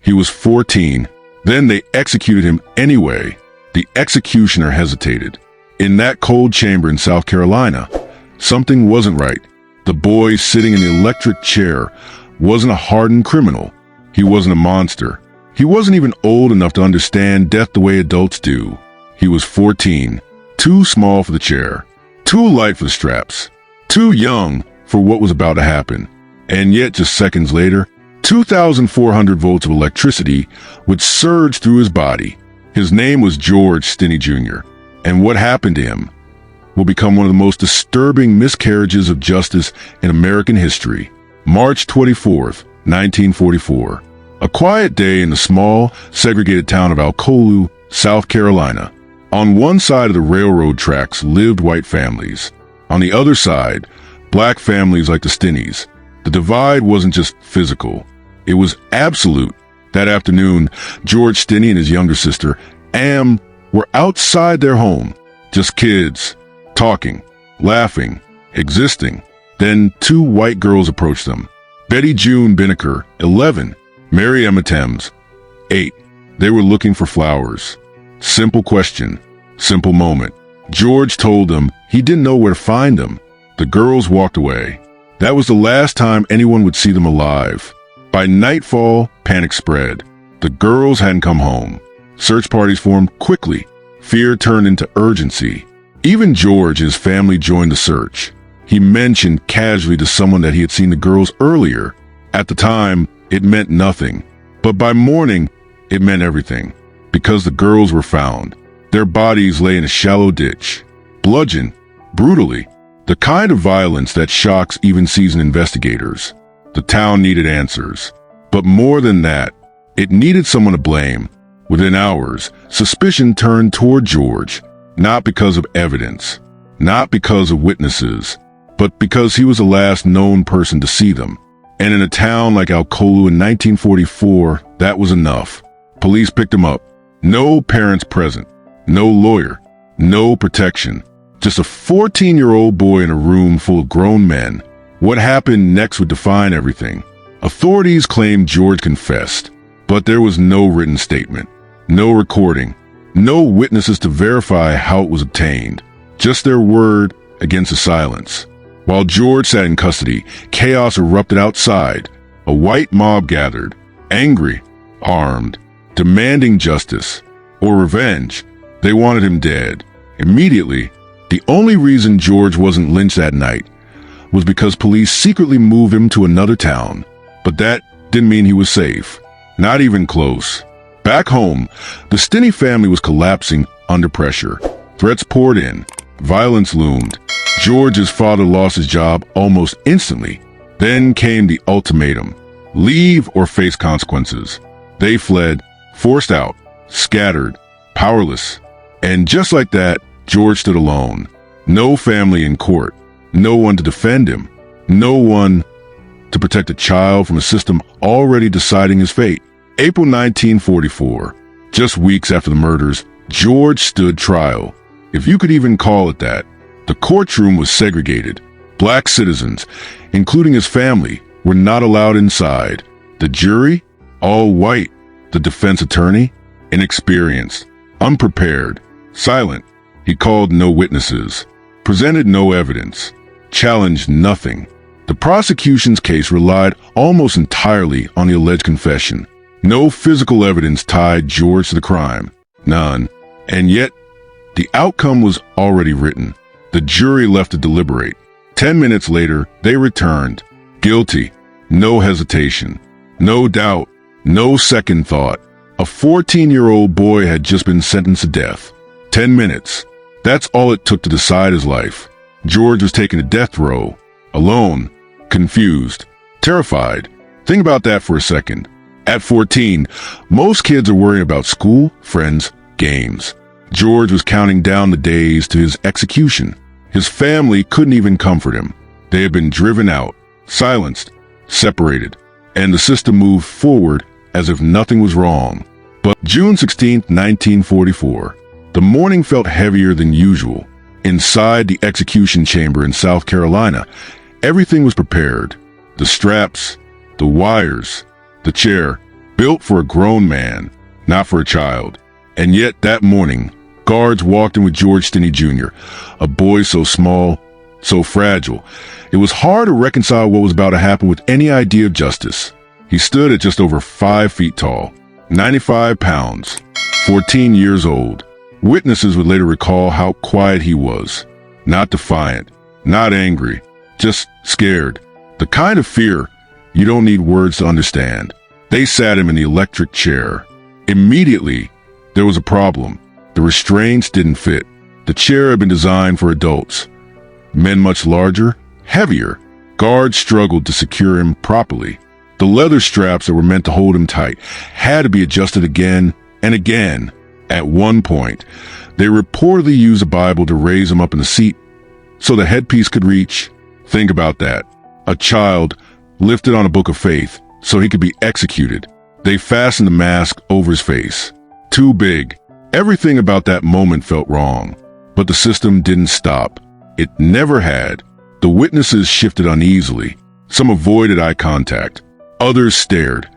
He was 14. Then they executed him anyway. The executioner hesitated. In that cold chamber in South Carolina, something wasn't right. The boy sitting in the electric chair wasn't a hardened criminal. He wasn't a monster. He wasn't even old enough to understand death the way adults do. He was 14, too small for the chair, too light for the straps, too young for what was about to happen. And yet, just seconds later, 2,400 volts of electricity would surge through his body. His name was George Stinney Jr., and what happened to him will become one of the most disturbing miscarriages of justice in American history. March 24th, 1944. A quiet day in the small, segregated town of Alcolu, South Carolina. On one side of the railroad tracks lived white families. On the other side, black families like the Stinneys. The divide wasn't just physical. It was absolute. That afternoon, George Stinney and his younger sister, Am, were outside their home. Just kids, talking, laughing, existing. Then two white girls approached them. Betty June Binnicker, 11. Mary Emma Thames, 8. They were looking for flowers. Simple question, simple moment. George told them he didn't know where to find them. The girls walked away. That was the last time anyone would see them alive. By nightfall, panic spread. The girls hadn't come home. Search parties formed quickly. Fear turned into urgency. Even George and his family joined the search. He mentioned casually to someone that he had seen the girls earlier. At the time, it meant nothing. But by morning, it meant everything. Because the girls were found. Their bodies lay in a shallow ditch. Bludgeoned, brutally. The kind of violence that shocks even seasoned investigators. The town needed answers. But more than that, it needed someone to blame. Within hours, suspicion turned toward George. Not because of evidence. Not because of witnesses. But because he was the last known person to see them. And in a town like Alcolu in 1944, that was enough. Police picked him up. No parents present. No lawyer. No protection. Just a 14-year-old boy in a room full of grown men. What happened next would define everything. Authorities claimed George confessed, but there was no written statement. No recording. No witnesses to verify how it was obtained. Just their word against the silence. While George sat in custody, chaos erupted outside. A white mob gathered, angry, armed, demanding justice or revenge. They wanted him dead. Immediately, the only reason George wasn't lynched that night was because police secretly moved him to another town. But that didn't mean he was safe. Not even close. Back home, the Stinney family was collapsing under pressure. Threats poured in. Violence loomed. George's father lost his job almost instantly. Then came the ultimatum. Leave or face consequences. They fled, forced out, scattered, powerless. And just like that, George stood alone. No family in court. No one to defend him. No one to protect a child from a system already deciding his fate. April 1944. Just weeks after the murders, George stood trial. If you could even call it that. The courtroom was segregated. Black citizens, including his family, were not allowed inside. The jury, all white. The defense attorney, inexperienced, unprepared, silent. He called no witnesses, presented no evidence, challenged nothing. The prosecution's case relied almost entirely on the alleged confession. No physical evidence tied George to the crime. None. And yet, the outcome was already written. The jury left to deliberate. 10 minutes later, they returned. Guilty. No hesitation. No doubt. No second thought. A 14-year-old boy had just been sentenced to death. 10 minutes. That's all it took to decide his life. George was taken to death row. Alone. Confused. Terrified. Think about that for a second. At 14, most kids are worrying about school, friends, games. George was counting down the days to his execution. His family couldn't even comfort him. They had been driven out, silenced, separated, and the system moved forward as if nothing was wrong. But June 16, 1944, the morning felt heavier than usual. Inside the execution chamber in South Carolina, everything was prepared. The straps, the wires, the chair, built for a grown man, not for a child. And yet that morning, guards walked in with George Stinney Jr., a boy so small, so fragile. It was hard to reconcile what was about to happen with any idea of justice. He stood at just over 5 feet tall, 95 pounds, 14 years old. Witnesses would later recall how quiet he was. Not defiant, not angry, just scared. The kind of fear you don't need words to understand. They sat him in the electric chair. Immediately, there was a problem. The restraints didn't fit. The chair had been designed for adults. Men much larger, heavier. Guards struggled to secure him properly. The leather straps that were meant to hold him tight had to be adjusted again and again. At one point, they reportedly used a Bible to raise him up in the seat so the headpiece could reach. Think about that. A child lifted on a book of faith so he could be executed. They fastened the mask over his face. Too big. Everything about that moment felt wrong. But the system didn't stop. It never had. The witnesses shifted uneasily. Some avoided eye contact. Others stared,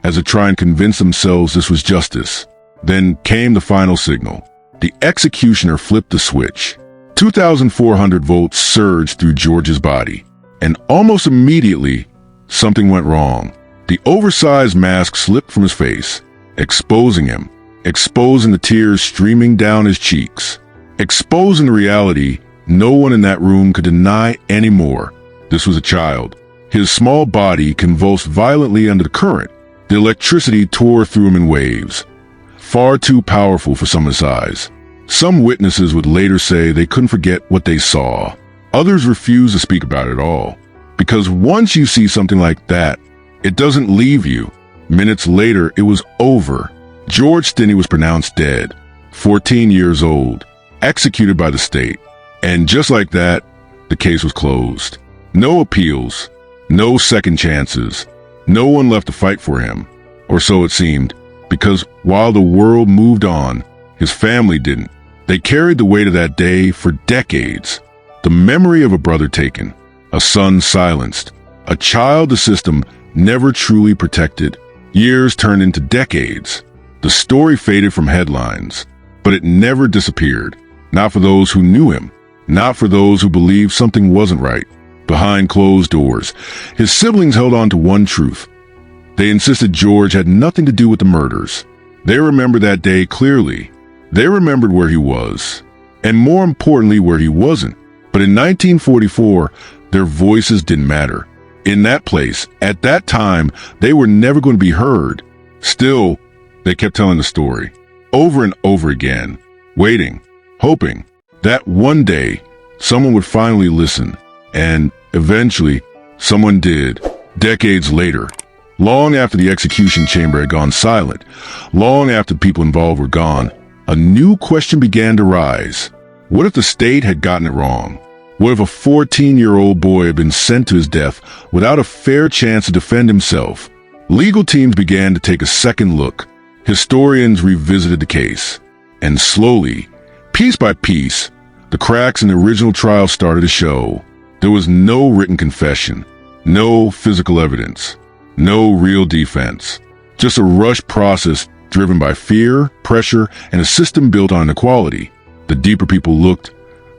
as if trying to convince themselves this was justice. Then came the final signal. The executioner flipped the switch. 2,400 volts surged through George's body. And almost immediately, something went wrong. The oversized mask slipped from his face, exposing him, exposing the tears streaming down his cheeks, exposing the reality no one in that room could deny anymore. This was a child. His small body convulsed violently under the current. The electricity tore through him in waves, far too powerful for someone's size. Some witnesses would later say they couldn't forget what they saw. Others refused to speak about it at all. Because once you see something like that, it doesn't leave you. Minutes later, it was over. George Stinney was pronounced dead, 14 years old, executed by the state. And just like that, the case was closed. No appeals, no second chances. No one left to fight for him, or so it seemed, because while the world moved on, his family didn't. They carried the weight of that day for decades. The memory of a brother taken, a son silenced, a child the system never truly protected. Years turned into decades. The story faded from headlines, but it never disappeared. Not for those who knew him, not for those who believed something wasn't right. Behind closed doors, his siblings held on to one truth. They insisted George had nothing to do with the murders. They remembered that day clearly. They remembered where he was, and more importantly, where he wasn't. But in 1944, their voices didn't matter. In that place, at that time, they were never going to be heard. Still, they kept telling the story, over and over again, waiting, hoping that one day someone would finally listen. And eventually, someone did. Decades later, long after the execution chamber had gone silent, long after the people involved were gone, a new question began to rise. What if the state had gotten it wrong? What if a 14-year-old boy had been sent to his death without a fair chance to defend himself? Legal teams began to take a second look. Historians revisited the case. And slowly, piece by piece, the cracks in the original trial started to show. There was no written confession, no physical evidence, no real defense. Just a rushed process driven by fear, pressure, and a system built on inequality. The deeper people looked,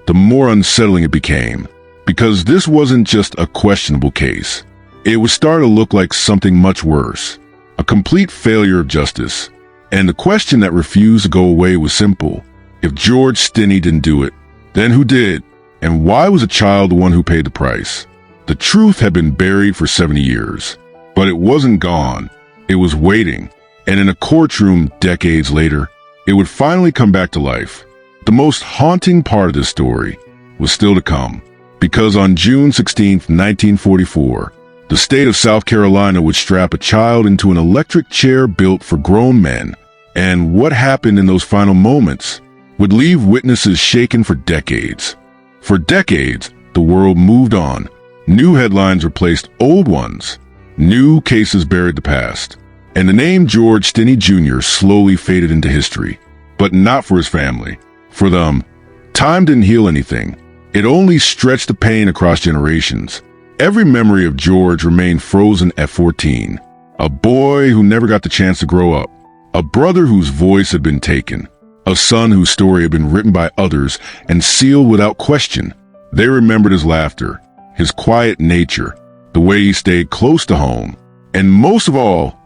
the more unsettling it became. Because this wasn't just a questionable case. It was starting to look like something much worse. A complete failure of justice. And the question that refused to go away was simple. If George Stinney didn't do it, then who did? And why was a child the one who paid the price? The truth had been buried for 70 years. But it wasn't gone. It was waiting. And in a courtroom decades later, it would finally come back to life. The most haunting part of this story was still to come. Because on June 16, 1944, the state of South Carolina would strap a child into an electric chair built for grown men. And what happened in those final moments would leave witnesses shaken for decades. For decades, the world moved on. New headlines replaced old ones. New cases buried the past. And the name George Stinney Jr. slowly faded into history. But not for his family. For them, time didn't heal anything. It only stretched the pain across generations. Every memory of George remained frozen at 14. A boy who never got the chance to grow up. A brother whose voice had been taken. A son whose story had been written by others and sealed without question. They remembered his laughter, his quiet nature, the way he stayed close to home. And most of all,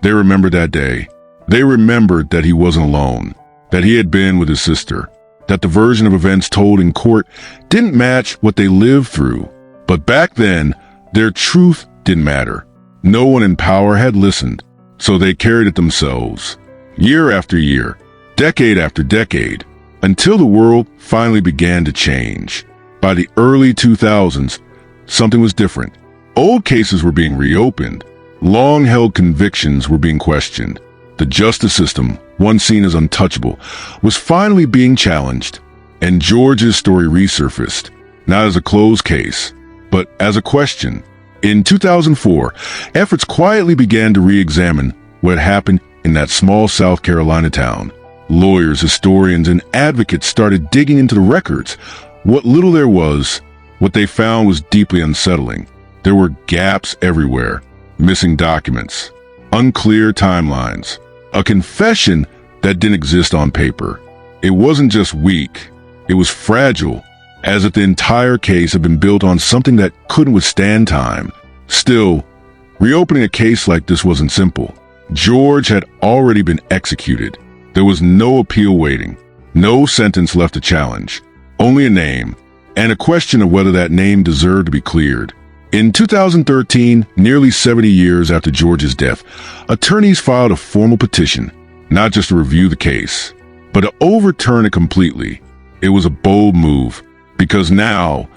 they remembered that day. They remembered that he wasn't alone, that he had been with his sister, that the version of events told in court didn't match what they lived through. But back then, their truth didn't matter. No one in power had listened, so they carried it themselves, year after year, decade after decade, until the world finally began to change. By the early 2000s, something was different. Old cases were being reopened. Long-held convictions were being questioned. The justice system, once seen as untouchable, was finally being challenged. And George's story resurfaced, not as a closed case, but as a question. In 2004, efforts quietly began to re-examine what happened in that small South Carolina town. Lawyers, historians, and advocates started digging into the records. What little there was, what they found was deeply unsettling. There were gaps everywhere, missing documents, unclear timelines, a confession that didn't exist on paper. It wasn't just weak, it was fragile, as if the entire case had been built on something that couldn't withstand time. Still, reopening a case like this wasn't simple. George had already been executed. There was no appeal waiting, no sentence left to challenge, only a name, and a question of whether that name deserved to be cleared. In 2013, nearly 70 years after George's death, attorneys filed a formal petition, not just to review the case, but to overturn it completely. It was a bold move, because now,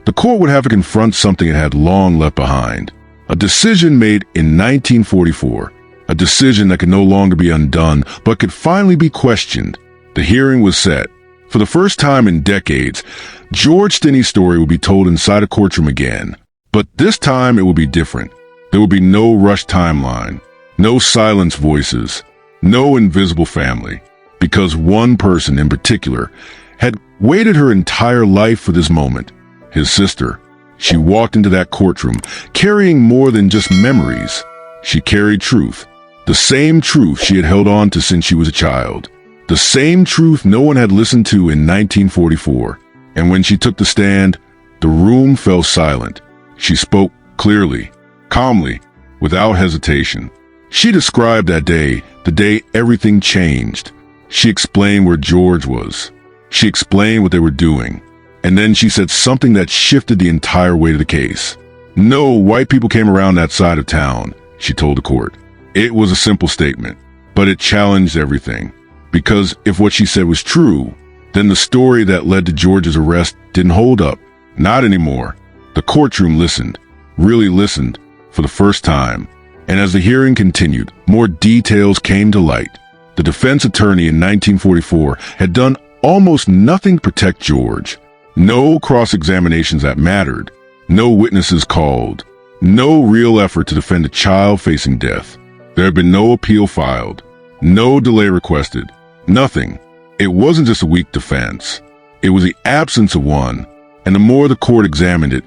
the court would have to confront something it had long left behind. A decision made in 1944, a decision that could no longer be undone, but could finally be questioned. The hearing was set. For the first time in decades, George Stinney's story would be told inside a courtroom again. But this time it would be different. There would be no rushed timeline, no silenced voices, no invisible family, because one person in particular had waited her entire life for this moment, his sister. She walked into that courtroom carrying more than just memories. She carried truth, the same truth she had held on to since she was a child, the same truth no one had listened to in 1944. And when she took the stand, the room fell silent. She spoke clearly, calmly, without hesitation. She described that day, the day everything changed. She explained where George was. She explained what they were doing. And then she said something that shifted the entire weight of the case. No white people came around that side of town, she told the court. It was a simple statement, but it challenged everything. Because if what she said was true, then the story that led to George's arrest didn't hold up. Not anymore. The courtroom listened, really listened, for the first time. And as the hearing continued, more details came to light. The defense attorney in 1944 had done almost nothing to protect George. No cross-examinations that mattered. No witnesses called. No real effort to defend a child facing death. There had been no appeal filed. No delay requested. Nothing. It wasn't just a weak defense. It was the absence of one. And the more the court examined it,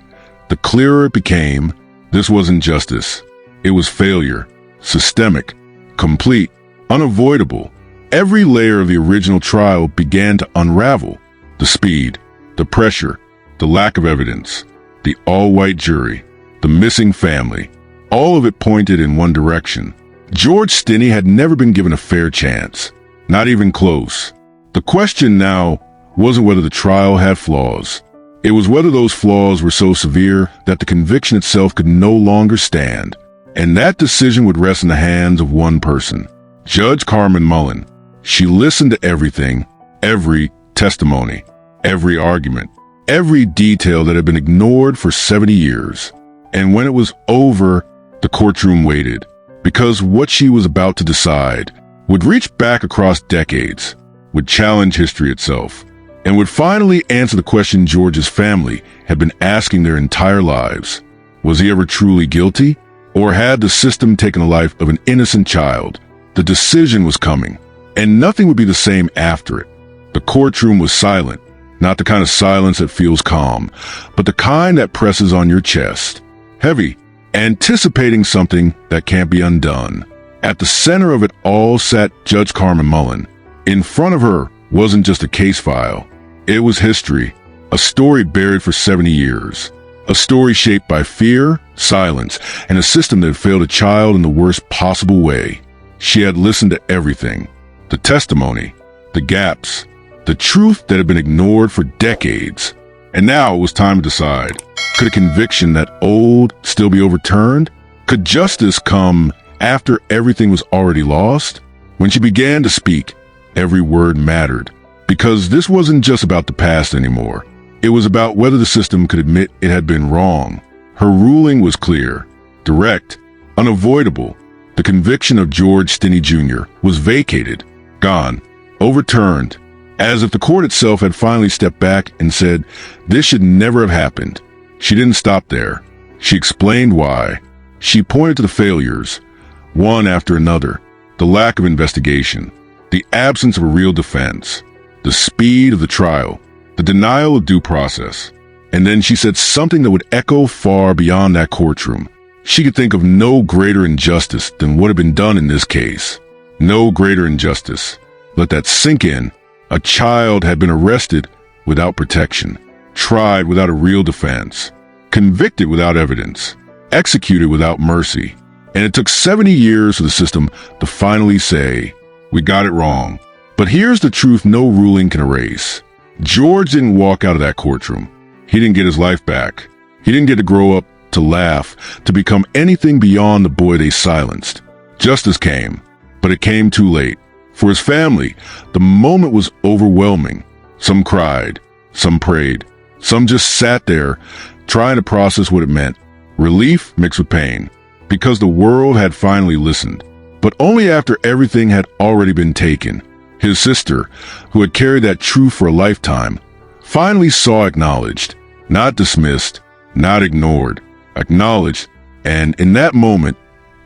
the clearer it became. This wasn't justice. It was failure. Systemic. Complete. Unavoidable. Every layer of the original trial began to unravel. The speed, the pressure, the lack of evidence, the all-white jury, the missing family. All of it pointed in one direction. George Stinney had never been given a fair chance. Not even close. The question now wasn't whether the trial had flaws. It was whether those flaws were so severe that the conviction itself could no longer stand. And that decision would rest in the hands of one person, Judge Carmen Mullen. She listened to everything, every testimony, every argument, every detail that had been ignored for 70 years. And when it was over, the courtroom waited, because what she was about to decide would reach back across decades, would challenge history itself, and would finally answer the question George's family had been asking their entire lives. Was he ever truly guilty? Or had the system taken the life of an innocent child? The decision was coming, and nothing would be the same after it. The courtroom was silent, not the kind of silence that feels calm, but the kind that presses on your chest. Heavy, anticipating something that can't be undone. At the center of it all sat Judge Carmen Mullen. In front of her wasn't just a case file. It was history, a story buried for 70 years. A story shaped by fear, silence, and a system that had failed a child in the worst possible way. She had listened to everything. The testimony, the gaps, the truth that had been ignored for decades. And now it was time to decide. Could a conviction that old still be overturned? Could justice come after everything was already lost? When she began to speak, every word mattered. Because this wasn't just about the past anymore. It was about whether the system could admit it had been wrong. Her ruling was clear, direct, unavoidable. The conviction of George Stinney Jr. was vacated, gone, overturned, as if the court itself had finally stepped back and said, this should never have happened. She didn't stop there. She explained why. She pointed to the failures, one after another, the lack of investigation, the absence of a real defense, the speed of the trial, the denial of due process. And then she said something that would echo far beyond that courtroom. She could think of no greater injustice than what had been done in this case. No greater injustice. Let that sink in. A child had been arrested without protection, tried without a real defense, convicted without evidence, executed without mercy. And it took 70 years for the system to finally say, we got it wrong. But here's the truth no ruling can erase. George didn't walk out of that courtroom. He didn't get his life back. He didn't get to grow up, to laugh, to become anything beyond the boy they silenced. Justice came, but it came too late. For his family, the moment was overwhelming. Some cried, some prayed, some just sat there, trying to process what it meant. Relief mixed with pain, because the world had finally listened. But only after everything had already been taken. His sister, who had carried that truth for a lifetime, finally saw acknowledged, not dismissed, not ignored, acknowledged. And in that moment,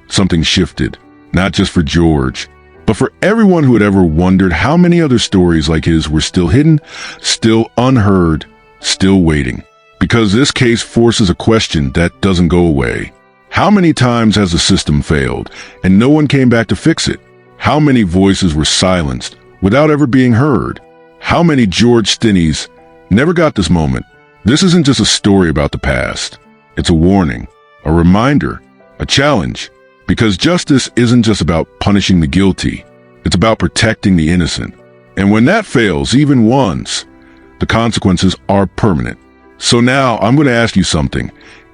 something shifted, not just for George, but for everyone who had ever wondered how many other stories like his were still hidden, still unheard, still waiting. Because this case forces a question that doesn't go away. How many times has the system failed, and no one came back to fix it? How many voices were silenced without ever being heard? How many George Stinneys never got this moment? This isn't just a story about the past. It's a warning, a reminder, a challenge. Because justice isn't just about punishing the guilty. It's about protecting the innocent. And when that fails, even once, the consequences are permanent. So now I'm going to ask you something,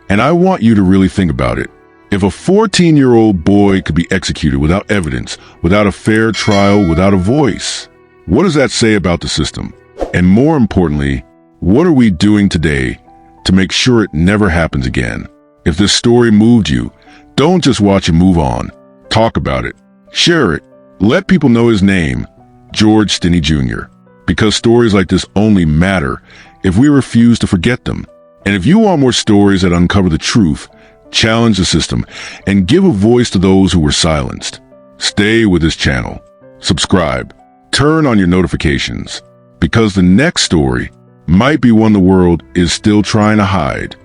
and I want you to really think about it. If a 14-year-old boy could be executed without evidence, without a fair trial, without a voice, what does that say about the system? And more importantly, what are we doing today to make sure it never happens again? If this story moved you, don't just watch and move on. Talk about it. Share it. Let people know his name, George Stinney Jr. Because stories like this only matter if we refuse to forget them. And if you want more stories that uncover the truth, challenge the system, and give a voice to those who were silenced, stay with this channel. Subscribe. Turn on your notifications. Because the next story might be one the world is still trying to hide.